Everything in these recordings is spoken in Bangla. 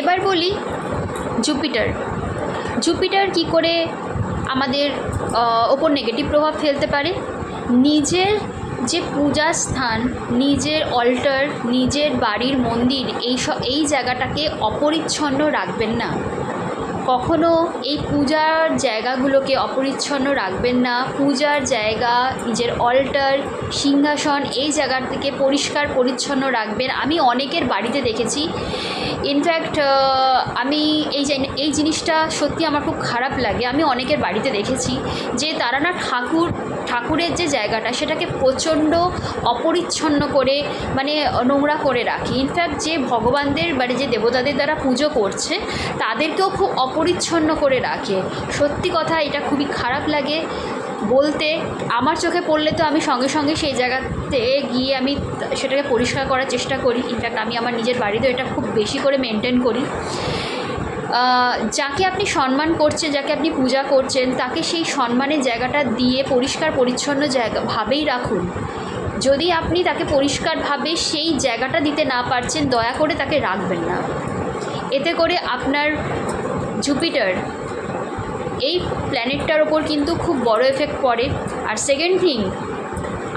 এবার বলি জুপিটার। জুপিটার কী করে আমাদের ওপর নেগেটিভ প্রভাব ফেলতে পারে। নিজের যে পূজা স্থান, নিজের অল্টার, নিজের বাড়ির মন্দির, এই জায়গাটাকে অপরিচ্ছন্ন রাখবেন না। কখনো এই পূজার জায়গাগুলোকে অপরিচ্ছন্ন রাখবেন না। পূজার জায়গা, নিজের অল্টার, সিংহাসন, এই জায়গাটাকে পরিষ্কার পরিচ্ছন্ন রাখবেন। আমি অনেকের বাড়িতে দেখেছি, ইনফ্যাক্ট আমি এই জিনিসটা সত্যি আমার খুব খারাপ লাগে। আমি অনেকের বাড়িতে দেখেছি যে তারা না ঠাকুরের যে জায়গাটা সেটাকে প্রচণ্ড অপরিচ্ছন্ন করে, মানে নোংরা করে রাখে। ইনফ্যাক্ট যে ভগবানদের যে দেবতাদের দ্বারা পুজো করছে তাদেরকেও খুব অপরিচ্ছন্ন করে রাখে। সত্যি কথা, এটা খুবই খারাপ লাগে বলতে। আমার চোখে পড়লে তো আমি সঙ্গে সঙ্গে সেই জায়গাতে গিয়ে আমি সেটাকে পরিষ্কার করার চেষ্টা করি। ইনফ্যাক্ট আমি আমার নিজের বাড়িতেও এটা খুব বেশি করে মেনটেন করি। যাকে আপনি সম্মান করছেন, যাকে আপনি পূজা করছেন, তাকে সেই সম্মানের জায়গাটা দিয়ে পরিষ্কার পরিচ্ছন্ন ভাবেই রাখুন। যদি আপনি তাকে পরিষ্কারভাবে সেই জায়গাটা দিতে না পারছেন, দয়া করে তাকে রাখবেন না। এতে করে আপনার জুপিটার, এই প্ল্যানেটটার ওপর কিন্তু খুব বড় এফেক্ট পড়ে। আর সেকেন্ড থিং,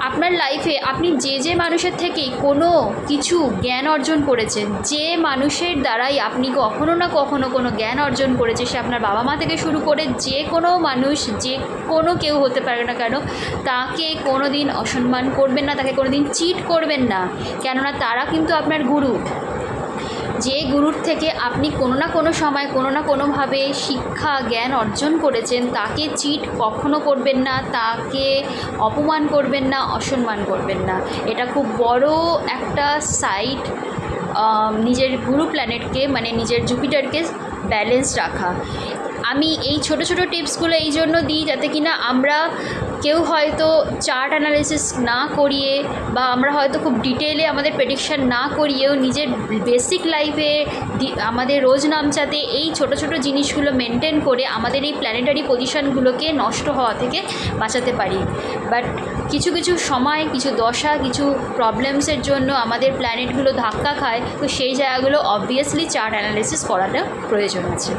আপনার লাইফে আপনি যে মানুষের থেকেই কোনো কিছু জ্ঞান অর্জন করেছেন, যে মানুষের দ্বারাই আপনি কখনো না কখনো কোনো জ্ঞান অর্জন করেছে, সে আপনার বাবা মা থেকে শুরু করে যে কোনো মানুষ, যে কোনো কেউ হতে পারে না কেন, তাকে কোনো দিন অসম্মান করবেন না, তাকে কোনো দিন চিট করবেন না। কেননা তারা কিন্তু আপনার গুরু। যে গুরুর থেকে আপনি কোনো না কোনো সময় কোনো না কোনোভাবে শিক্ষা জ্ঞান অর্জন করেছেন, তাকে চিট কখনো করবেন না, তাকে অপমান করবেন না, অসম্মান করবেন না। এটা খুব বড় একটা সাইড, নিজের গুরু প্ল্যানেটকে, মানে নিজের জুপিটারকে ব্যালেন্স রাখা। আমি এই ছোট ছোট টিপসগুলো এই জন্য দিই যাতে কিনা আমরা কেউ হয়তো চার্ট অ্যানালিসিস না করিয়ে, বা আমরা হয়তো খুব ডিটেলে আমাদের প্রেডিকশান না করিয়েও নিজের বেসিক লাইফে আমাদের রোজ নামচাতে এই ছোট ছোট জিনিসগুলো মেনটেন করে আমাদের এই প্ল্যানেটারি পজিশনগুলোকে নষ্ট হওয়া থেকে বাঁচাতে পারি। বাট কিছু কিছু সময়, কিছু দশা, কিছু প্রবলেমসের জন্য আমাদের প্ল্যানেটগুলো ধাক্কা খায়, তো সেই জায়গাগুলো অবভিয়াসলি চার্ট অ্যানালিসিস করাটা প্রয়োজন আছে।